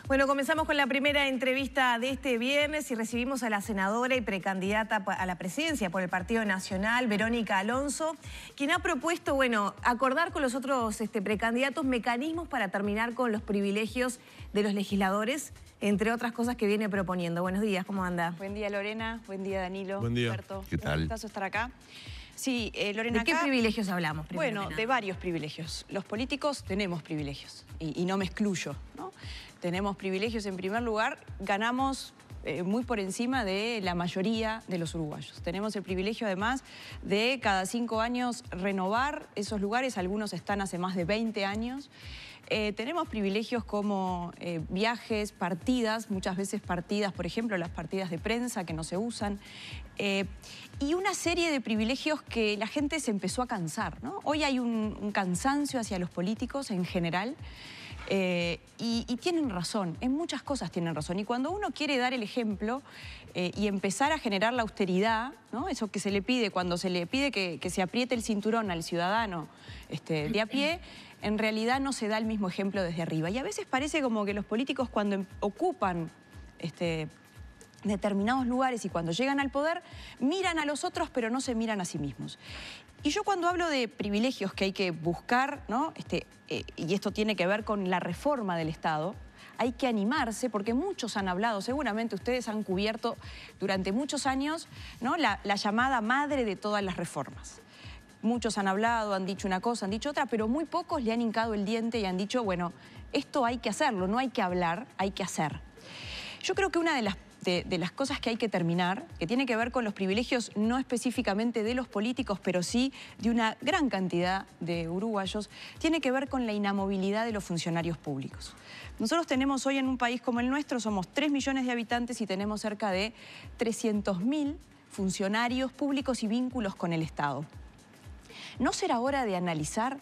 Bueno, comenzamos con la primera entrevista de este viernes y recibimos a la senadora y precandidata a la presidencia por el Partido Nacional, Verónica Alonso, quien ha propuesto, acordar con los otros precandidatos mecanismos para terminar con los privilegios de los legisladores, entre otras cosas que viene proponiendo. Buenos días, ¿cómo anda? Buen día, Lorena. Buen día, Danilo. Buen día. Humberto. ¿Qué tal? Un gustazo estar acá. Sí, Lorena, ¿De qué privilegios hablamos? Bueno, de varios privilegios. Los políticos tenemos privilegios y no me excluyo, ¿no? Tenemos privilegios. En primer lugar, ganamos muy por encima de la mayoría de los uruguayos. Tenemos el privilegio, además, de cada 5 años renovar esos lugares. Algunos están hace más de 20 años. Tenemos privilegios como viajes, partidas, muchas veces partidas, por ejemplo, las partidas de prensa que no se usan, y una serie de privilegios que la gente se empezó a cansar, ¿no? Hoy hay un cansancio hacia los políticos en general, y tienen razón, en muchas cosas tienen razón. Y cuando uno quiere dar el ejemplo y empezar a generar la austeridad, ¿no? Eso que se le pide, cuando se le pide que se apriete el cinturón al ciudadano de a pie, en realidad no se da el mismo ejemplo desde arriba. Y a veces parece como que los políticos cuando ocupan determinados lugares y cuando llegan al poder, miran a los otros pero no se miran a sí mismos. Y yo cuando hablo de privilegios que hay que buscar, ¿no? Y esto tiene que ver con la reforma del Estado, hay que animarse porque muchos han hablado, seguramente ustedes han cubierto durante muchos años, ¿no? la llamada madre de todas las reformas. Muchos han hablado, han dicho una cosa, han dicho otra, pero muy pocos le han hincado el diente y han dicho, bueno, esto hay que hacerlo, no hay que hablar, hay que hacer. Yo creo que una de las cosas que hay que terminar, que tiene que ver con los privilegios no específicamente de los políticos, pero sí de una gran cantidad de uruguayos, tiene que ver con la inamovilidad de los funcionarios públicos. Nosotros tenemos hoy en un país como el nuestro, somos 3 millones de habitantes y tenemos cerca de 300.000 funcionarios públicos y vínculos con el Estado. ¿No será hora de analizar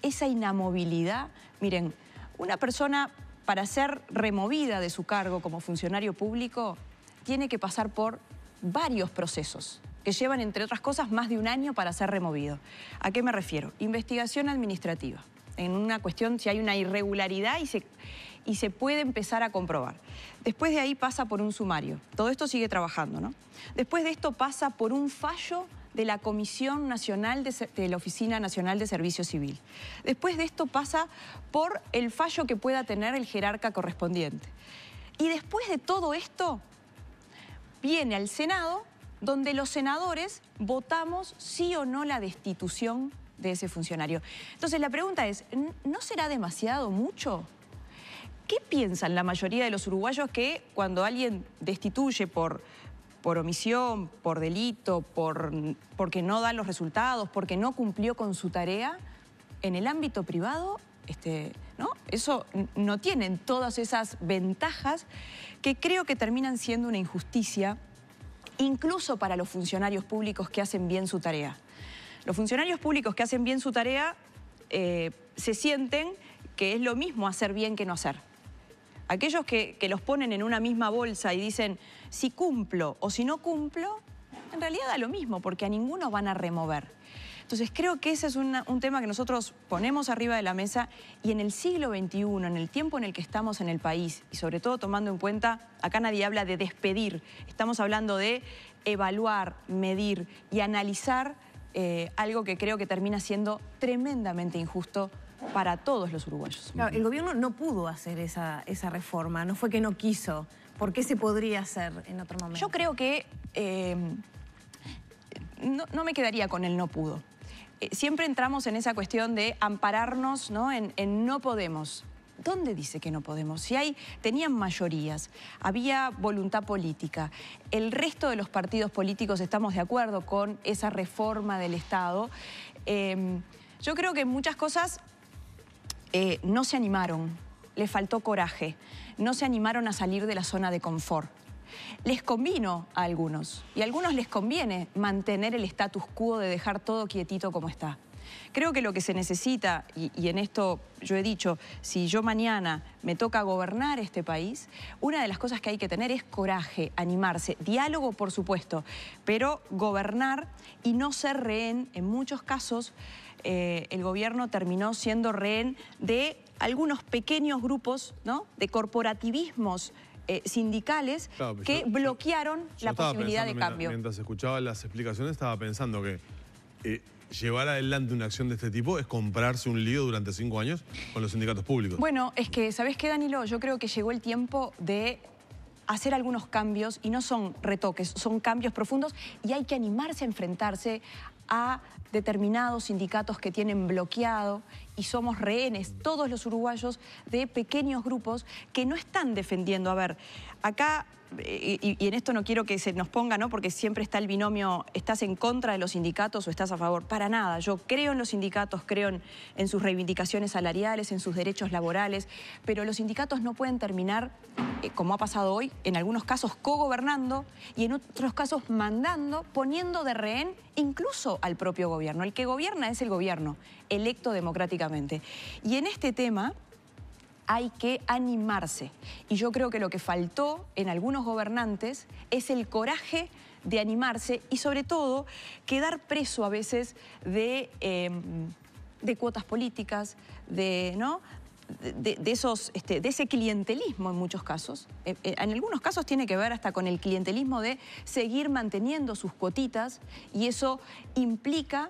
esa inamovilidad? Miren, una persona para ser removida de su cargo como funcionario público tiene que pasar por varios procesos que llevan, entre otras cosas, más de 1 año para ser removido. ¿A qué me refiero? Investigación administrativa. En una cuestión, si hay una irregularidad y se puede empezar a comprobar. Después de ahí pasa por un sumario. Todo esto sigue trabajando, ¿no? Después de esto pasa por un fallo de la Comisión Nacional de la Oficina Nacional de Servicio Civil. Después de esto pasa por el fallo que pueda tener el jerarca correspondiente. Y después de todo esto, viene al Senado, donde los senadores votamos sí o no la destitución de ese funcionario. Entonces la pregunta es, ¿no será demasiado mucho? ¿Qué piensan la mayoría de los uruguayos que cuando alguien destituye por omisión, por delito, porque no dan los resultados, porque no cumplió con su tarea, en el ámbito privado, ¿no? Eso no tienen todas esas ventajas que creo que terminan siendo una injusticia, incluso para los funcionarios públicos que hacen bien su tarea. Los funcionarios públicos que hacen bien su tarea se sienten que es lo mismo hacer bien que no hacer. Aquellos que los ponen en una misma bolsa y dicen si cumplo o si no cumplo, en realidad da lo mismo porque a ninguno van a remover. Entonces creo que ese es un tema que nosotros ponemos arriba de la mesa y en el siglo XXI, en el tiempo en el que estamos en el país y sobre todo tomando en cuenta, acá nadie habla de despedir, estamos hablando de evaluar, medir y analizar algo que creo que termina siendo tremendamente injusto para todos los uruguayos. Claro, el gobierno no pudo hacer esa reforma, no fue que no quiso. ¿Por qué se podría hacer en otro momento? Yo creo que no me quedaría con el no pudo. Siempre entramos en esa cuestión de ampararnos, ¿no? en no podemos. ¿Dónde dice que no podemos? Si tenían mayorías, había voluntad política, el resto de los partidos políticos estamos de acuerdo con esa reforma del Estado. Yo creo que muchas cosas no se animaron, les faltó coraje, no se animaron a salir de la zona de confort. Les convino a algunos, y a algunos les conviene mantener el status quo de dejar todo quietito como está. Creo que lo que se necesita, y en esto yo he dicho, si yo mañana me toca gobernar este país, una de las cosas que hay que tener es coraje, animarse, diálogo por supuesto, pero gobernar y no ser rehén en muchos casos el gobierno terminó siendo rehén de algunos pequeños grupos, ¿no?, de corporativismos sindicales, claro, que bloquearon la posibilidad de cambio. Mientras escuchaba las explicaciones estaba pensando que llevar adelante una acción de este tipo es comprarse un lío durante 5 años con los sindicatos públicos. Bueno, es que, ¿sabés qué, Danilo? Yo creo que llegó el tiempo de hacer algunos cambios, y no son retoques, son cambios profundos, y hay que animarse a enfrentarse a determinados sindicatos que tienen bloqueado, y somos rehenes, todos los uruguayos, de pequeños grupos que no están defendiendo. A ver, acá, y en esto no quiero que se nos ponga, ¿no?, porque siempre está el binomio, ¿estás en contra de los sindicatos o estás a favor? Para nada, yo creo en los sindicatos, creo en sus reivindicaciones salariales, en sus derechos laborales, pero los sindicatos no pueden terminar, como ha pasado hoy, en algunos casos cogobernando y en otros casos mandando, poniendo de rehén incluso al propio gobierno. El que gobierna es el gobierno, electo democráticamente. Y en este tema hay que animarse. Y yo creo que lo que faltó en algunos gobernantes es el coraje de animarse y, sobre todo, quedar preso a veces de cuotas políticas, ¿no?, de ese clientelismo en muchos casos. En algunos casos tiene que ver hasta con el clientelismo de seguir manteniendo sus cuotitas, y eso implica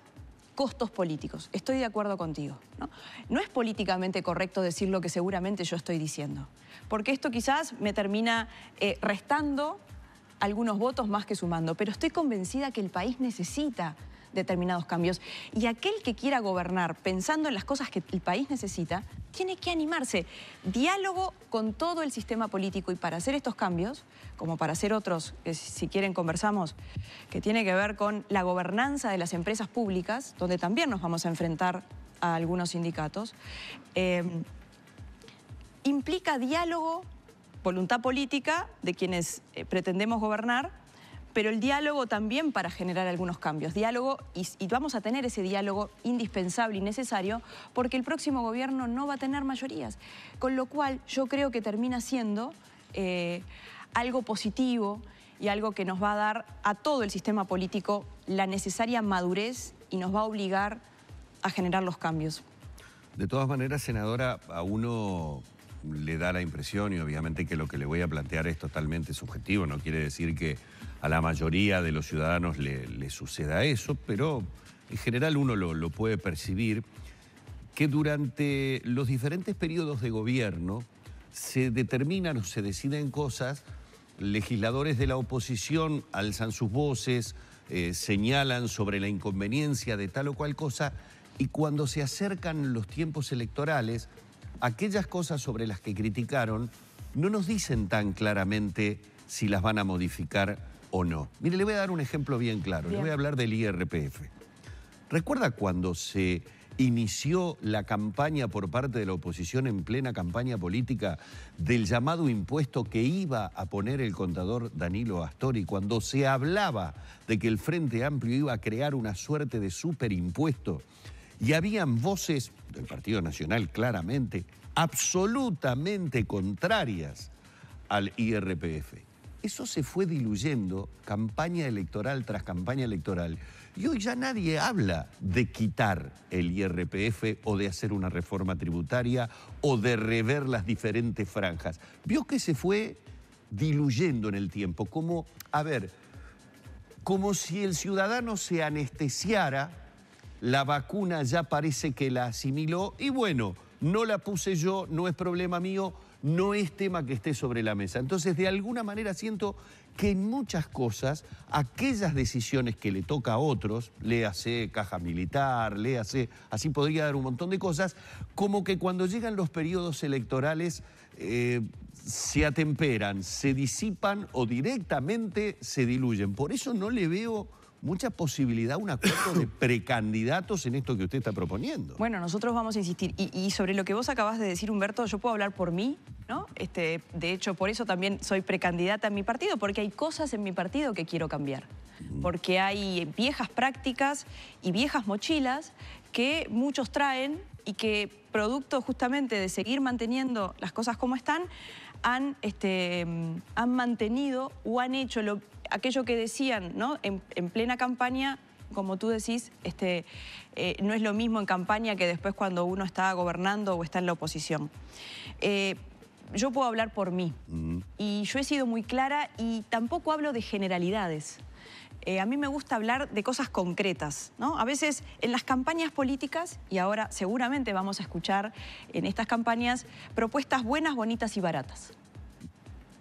costos políticos. Estoy de acuerdo contigo, ¿no? No es políticamente correcto decir lo que seguramente yo estoy diciendo, porque esto quizás me termina restando algunos votos más que sumando, pero estoy convencida que el país necesita determinados cambios, y aquel que quiera gobernar pensando en las cosas que el país necesita, tiene que animarse. Diálogo con todo el sistema político, y para hacer estos cambios, como para hacer otros, que si quieren conversamos, que tiene que ver con la gobernanza de las empresas públicas, donde también nos vamos a enfrentar a algunos sindicatos, implica diálogo, voluntad política de quienes pretendemos gobernar, pero el diálogo también para generar algunos cambios. Diálogo, y vamos a tener ese diálogo indispensable y necesario, porque el próximo gobierno no va a tener mayorías. Con lo cual yo creo que termina siendo algo positivo y algo que nos va a dar a todo el sistema político la necesaria madurez y nos va a obligar a generar los cambios. De todas maneras, senadora, a uno le da la impresión, y obviamente que lo que le voy a plantear es totalmente subjetivo, no quiere decir que a la mayoría de los ciudadanos le suceda eso, pero en general uno lo puede percibir, que durante los diferentes periodos de gobierno se determinan o se deciden cosas, legisladores de la oposición alzan sus voces, señalan sobre la inconveniencia de tal o cual cosa, y cuando se acercan los tiempos electorales, aquellas cosas sobre las que criticaron no nos dicen tan claramente si las van a modificar o no. Mire, le voy a dar un ejemplo bien claro. Le voy a hablar del IRPF. ¿Recuerda cuando se inició la campaña por parte de la oposición en plena campaña política del llamado impuesto que iba a poner el contador Danilo Astori, cuando se hablaba de que el Frente Amplio iba a crear una suerte de superimpuesto? Y habían voces del Partido Nacional, claramente, absolutamente contrarias al IRPF. Eso se fue diluyendo campaña electoral tras campaña electoral. Y hoy ya nadie habla de quitar el IRPF o de hacer una reforma tributaria o de rever las diferentes franjas. Vio que se fue diluyendo en el tiempo, como, a ver, como si el ciudadano se anestesiara. La vacuna ya parece que la asimiló y bueno, no la puse yo, no es problema mío, no es tema que esté sobre la mesa. Entonces, de alguna manera siento que en muchas cosas, aquellas decisiones que le toca a otros, léase caja militar, léase, así podría dar un montón de cosas, como que cuando llegan los periodos electorales se atemperan, se disipan o directamente se diluyen. Por eso no le veo mucha posibilidad, un acuerdo de precandidatos en esto que usted está proponiendo. Bueno, nosotros vamos a insistir. Y sobre lo que vos acabas de decir, Humberto, yo puedo hablar por mí, ¿no? De hecho, por eso también soy precandidata en mi partido, porque hay cosas en mi partido que quiero cambiar. Porque hay viejas prácticas y viejas mochilas que muchos traen y que, producto justamente de seguir manteniendo las cosas como están, han mantenido o han hecho aquello que decían, ¿no?, en plena campaña, como tú decís, no es lo mismo en campaña que después cuando uno está gobernando o está en la oposición. Yo puedo hablar por mí y yo he sido muy clara y tampoco hablo de generalidades. A mí me gusta hablar de cosas concretas, ¿no? A veces en las campañas políticas, y ahora seguramente vamos a escuchar en estas campañas propuestas buenas, bonitas y baratas.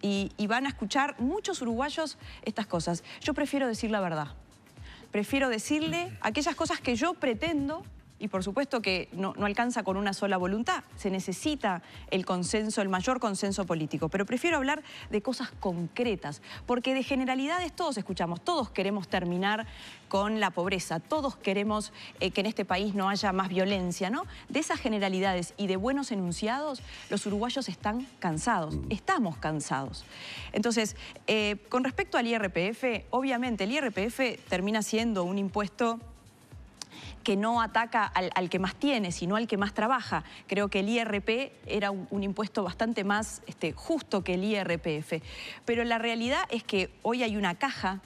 Y van a escuchar muchos uruguayos estas cosas. Yo prefiero decir la verdad. Prefiero decirle aquellas cosas que yo pretendo. Y por supuesto que no alcanza con una sola voluntad, se necesita el consenso, el mayor consenso político, pero prefiero hablar de cosas concretas, porque de generalidades todos escuchamos, todos queremos terminar con la pobreza, todos queremos que en este país no haya más violencia, ¿no? De esas generalidades y de buenos enunciados, los uruguayos están cansados, estamos cansados. Entonces, con respecto al IRPF, obviamente el IRPF termina siendo un impuesto que no ataca al que más tiene, sino al que más trabaja. Creo que el IRP era un impuesto bastante más justo que el IRPF. Pero la realidad es que hoy hay una caja,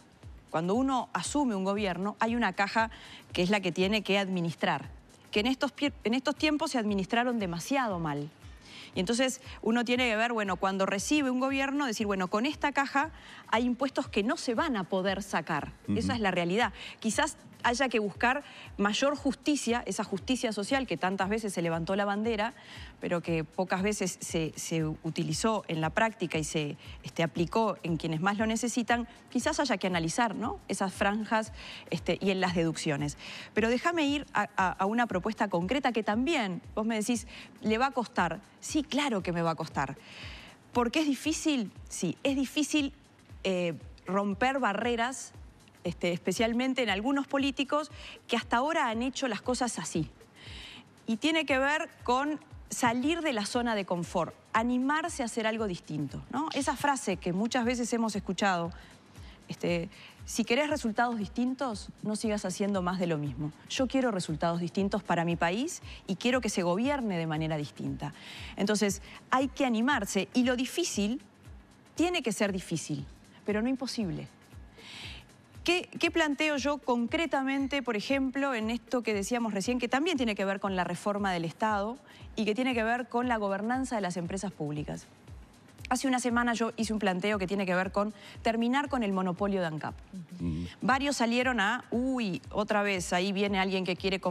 cuando uno asume un gobierno, hay una caja que es la que tiene que administrar, que en estos tiempos se administraron demasiado mal. Y entonces uno tiene que ver, bueno, cuando recibe un gobierno, decir, bueno, con esta caja hay impuestos que no se van a poder sacar. Esa es la realidad. Quizás haya que buscar mayor justicia, esa justicia social que tantas veces se levantó la bandera, pero que pocas veces se utilizó en la práctica y se aplicó en quienes más lo necesitan. Quizás haya que analizar, ¿no?, esas franjas y en las deducciones. Pero déjame ir a una propuesta concreta que también, vos me decís, ¿le va a costar? Sí, claro que me va a costar. ¿Por qué es difícil? Sí, es difícil romper barreras, especialmente en algunos políticos que hasta ahora han hecho las cosas así. Y tiene que ver con salir de la zona de confort, animarse a hacer algo distinto, ¿no? Esa frase que muchas veces hemos escuchado, si querés resultados distintos, no sigas haciendo más de lo mismo. Yo quiero resultados distintos para mi país y quiero que se gobierne de manera distinta. Entonces, hay que animarse y lo difícil tiene que ser difícil, pero no imposible. ¿Qué planteo yo concretamente, por ejemplo, en esto que decíamos recién, que también tiene que ver con la reforma del Estado y que tiene que ver con la gobernanza de las empresas públicas? Hace una semana yo hice un planteo que tiene que ver con terminar con el monopolio de ANCAP. Varios salieron a, otra vez, ahí viene alguien que quiere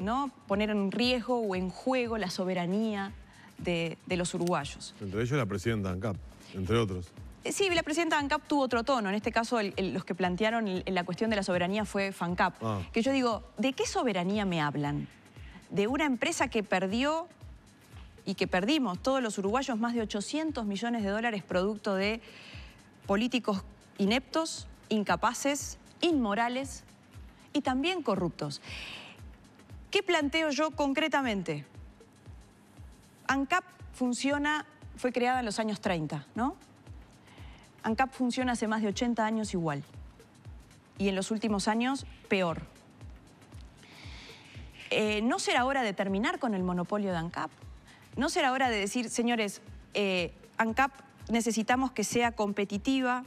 ¿no?, poner en riesgo o en juego la soberanía de los uruguayos. Entre ellos la presidenta de ANCAP, entre otros. Sí, la presidenta de ANCAP tuvo otro tono. En este caso, los que plantearon la cuestión de la soberanía fue FANCAP. Que yo digo, ¿de qué soberanía me hablan? De una empresa que perdió y que perdimos todos los uruguayos más de 800 millones de dólares producto de políticos ineptos, incapaces, inmorales y también corruptos. ¿Qué planteo yo concretamente? ANCAP fue creada en los años 30, ¿no? ANCAP funciona hace más de 80 años igual. Y en los últimos años, peor. ¿No será hora de terminar con el monopolio de ANCAP? ¿No será hora de decir, señores, ANCAP necesitamos que sea competitiva,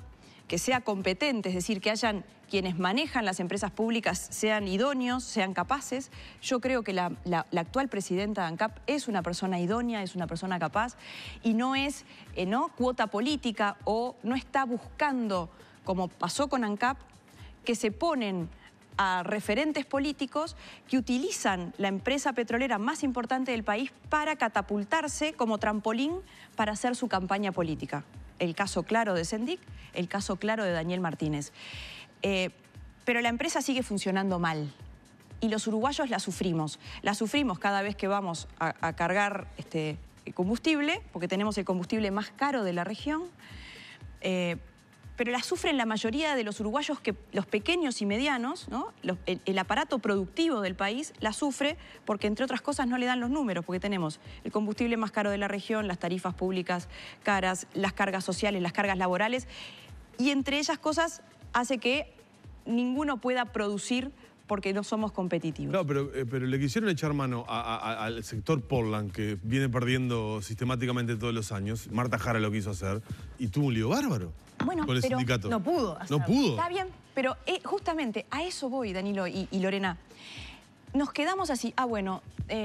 que sea competente, es decir, que hayan quienes manejan las empresas públicas sean idóneos, sean capaces? Yo creo que la actual presidenta de ANCAP es una persona idónea, es una persona capaz y no es cuota política o no está buscando, como pasó con ANCAP, que se ponen a referentes políticos que utilizan la empresa petrolera más importante del país para catapultarse como trampolín para hacer su campaña política. El caso claro de Sendik, el caso claro de Daniel Martínez. Pero la empresa sigue funcionando mal y los uruguayos la sufrimos. La sufrimos cada vez que vamos a cargar combustible, porque tenemos el combustible más caro de la región, pero la sufren la mayoría de los uruguayos, que los pequeños y medianos, ¿no? El aparato productivo del país la sufre porque, entre otras cosas, no le dan los números, porque tenemos el combustible más caro de la región, las tarifas públicas caras, las cargas sociales, las cargas laborales, y entre ellas cosas hace que ninguno pueda producir porque no somos competitivos. No, pero le quisieron echar mano al sector Portland, que viene perdiendo sistemáticamente todos los años. Marta Jara lo quiso hacer y tuvo un lío bárbaro con el sindicato. No pudo hacerlo. No pudo. Está bien. Pero justamente a eso voy, Danilo y Lorena. Nos quedamos así, bueno,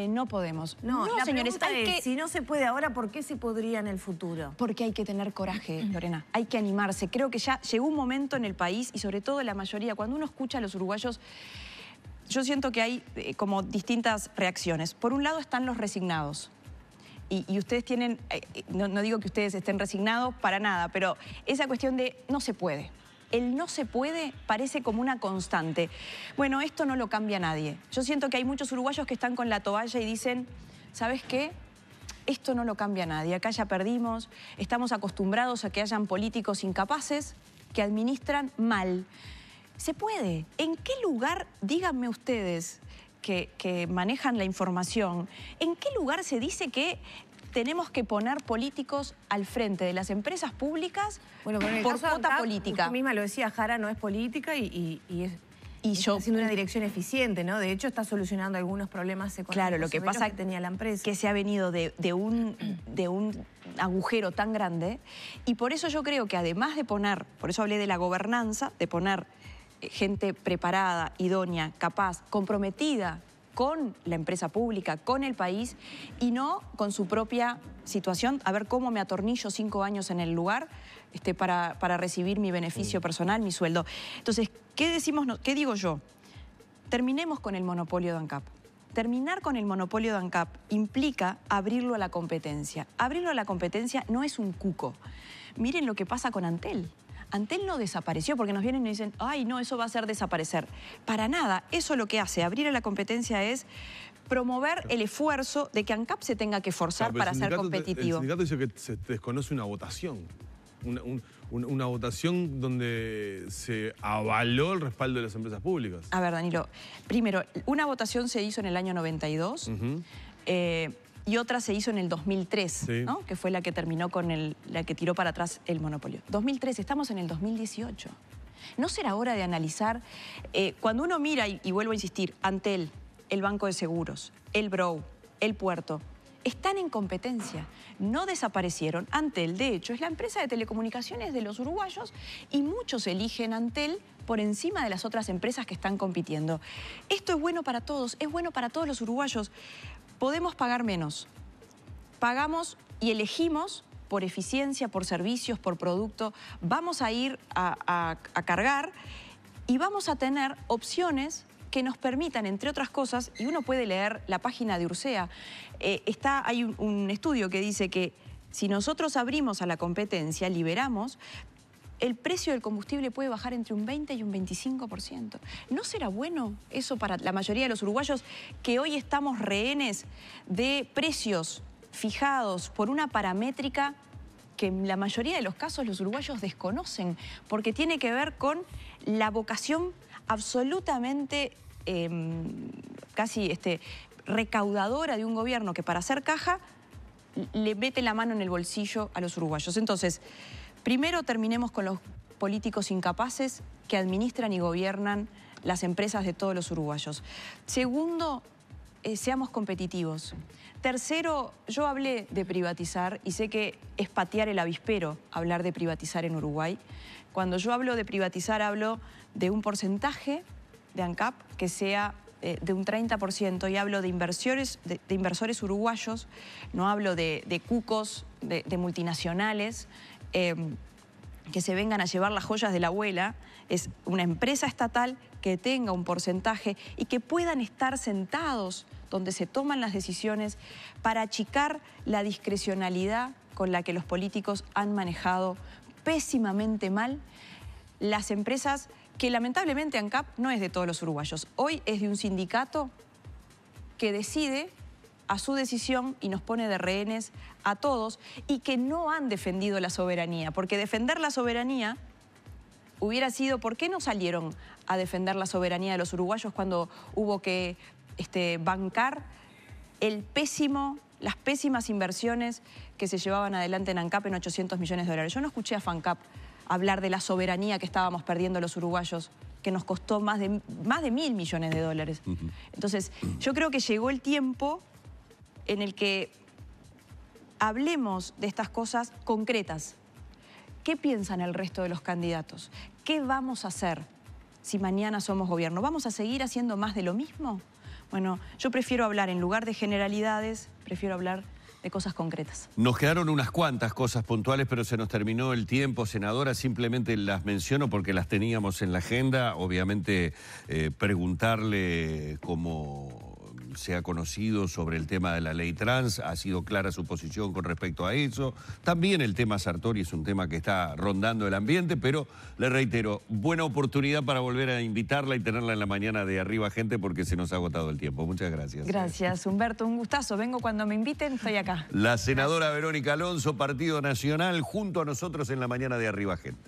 no podemos. No, la señores, pregunta es, si no se puede ahora, ¿por qué se podría en el futuro? Porque hay que tener coraje, Lorena, hay que animarse. Creo que ya llegó un momento en el país, y sobre todo la mayoría, cuando uno escucha a los uruguayos, yo siento que hay como distintas reacciones. Por un lado están los resignados. Y ustedes tienen, no digo que ustedes estén resignados para nada, pero esa cuestión de no se puede. El no se puede parece como una constante. Bueno, esto no lo cambia nadie. Yo siento que hay muchos uruguayos que están con la toalla y dicen, ¿sabes qué? Esto no lo cambia nadie. Acá ya perdimos, estamos acostumbrados a que hayan políticos incapaces que administran mal. Se puede. ¿En qué lugar, díganme ustedes, que manejan la información, en qué lugar se dice que tenemos que poner políticos al frente de las empresas públicas por cuota política? Usted misma lo decía, Jara no es política y está haciendo una dirección eficiente, ¿no? De hecho, está solucionando algunos problemas económicos. Claro, lo que pasa que tenía la empresa. Que se ha venido de un agujero tan grande, y por eso yo creo que además de poner, por eso hablé de la gobernanza, de poner gente preparada, idónea, capaz, comprometida con la empresa pública, con el país, y no con su propia situación, a ver cómo me atornillo 5 años en el lugar para recibir mi beneficio personal, mi sueldo. Entonces, ¿qué digo yo? Terminemos con el monopolio de ANCAP. Terminar con el monopolio de ANCAP implica abrirlo a la competencia. Abrirlo a la competencia no es un cuco. Miren lo que pasa con Antel. Antel no desapareció, porque nos vienen y dicen, ay, no, eso va a hacer desaparecer. Para nada, eso lo que hace abrir a la competencia es promover el esfuerzo de que ANCAP se tenga que forzar para ser competitivo. El sindicato dice que se desconoce una votación, una votación donde se avaló el respaldo de las empresas públicas. A ver, Danilo, primero, una votación se hizo en el año 92, y otra se hizo en el 2003, sí, ¿no? Que fue la que terminó con la que tiró para atrás el monopolio. 2003, estamos en el 2018. ¿No será hora de analizar? Cuando uno mira, y vuelvo a insistir, Antel, el Banco de Seguros, el Brou, el Puerto, están en competencia, no desaparecieron. Antel, de hecho, es la empresa de telecomunicaciones de los uruguayos, y muchos eligen Antel por encima de las otras empresas que están compitiendo. Esto es bueno para todos, es bueno para todos los uruguayos. Podemos pagar menos. Pagamos y elegimos por eficiencia, por servicios, por producto. Vamos a ir a cargar y vamos a tener opciones que nos permitan, entre otras cosas, y uno puede leer la página de Ursea, hay un estudio que dice que si nosotros abrimos a la competencia, liberamos, el precio del combustible puede bajar entre un 20 y un 25%. ¿No será bueno eso para la mayoría de los uruguayos, que hoy estamos rehenes de precios fijados por una paramétrica que en la mayoría de los casos los uruguayos desconocen, porque tiene que ver con la vocación absolutamente casi recaudadora de un gobierno que para hacer caja le mete la mano en el bolsillo a los uruguayos? Entonces, primero terminemos con los políticos incapaces que administran y gobiernan las empresas de todos los uruguayos. Segundo, seamos competitivos. Tercero, yo hablé de privatizar y sé que es patear el avispero hablar de privatizar en Uruguay. Cuando yo hablo de privatizar, hablo de un porcentaje de ANCAP que sea de un 30%, y hablo de inversores uruguayos, no hablo de cucos, de multinacionales, que se vengan a llevar las joyas de la abuela. Es una empresa estatal que tenga un porcentaje y que puedan estar sentados donde se toman las decisiones para achicar la discrecionalidad con la que los políticos han manejado pésimamente mal las empresas, que lamentablemente ANCAP no es de todos los uruguayos. Hoy es de un sindicato que decide a su decisión y nos pone de rehenes a todos, y que no han defendido la soberanía, porque defender la soberanía hubiera sido, ¿por qué no salieron a defender la soberanía de los uruguayos cuando hubo que bancar las pésimas inversiones que se llevaban adelante en ANCAP en 800 millones de dólares? Yo no escuché a FANCAP hablar de la soberanía que estábamos perdiendo los uruguayos, que nos costó más de 1.000 millones de dólares. Entonces, yo creo que llegó el tiempo en el que hablemos de estas cosas concretas. ¿Qué piensan el resto de los candidatos? ¿Qué vamos a hacer si mañana somos gobierno? ¿Vamos a seguir haciendo más de lo mismo? Bueno, yo prefiero hablar, en lugar de generalidades, prefiero hablar de cosas concretas. Nos quedaron unas cuantas cosas puntuales, pero se nos terminó el tiempo, senadora. Simplemente las menciono porque las teníamos en la agenda. Obviamente, preguntarle cómo se ha conocido sobre el tema de la ley trans, ha sido clara su posición con respecto a eso. También el tema Sartori es un tema que está rondando el ambiente, pero le reitero, buena oportunidad para volver a invitarla y tenerla en la mañana de Arriba Gente, porque se nos ha agotado el tiempo. Muchas gracias. Gracias, Humberto, un gustazo. Vengo cuando me inviten, estoy acá. La senadora Verónica Alonso, Partido Nacional, junto a nosotros en la mañana de Arriba Gente.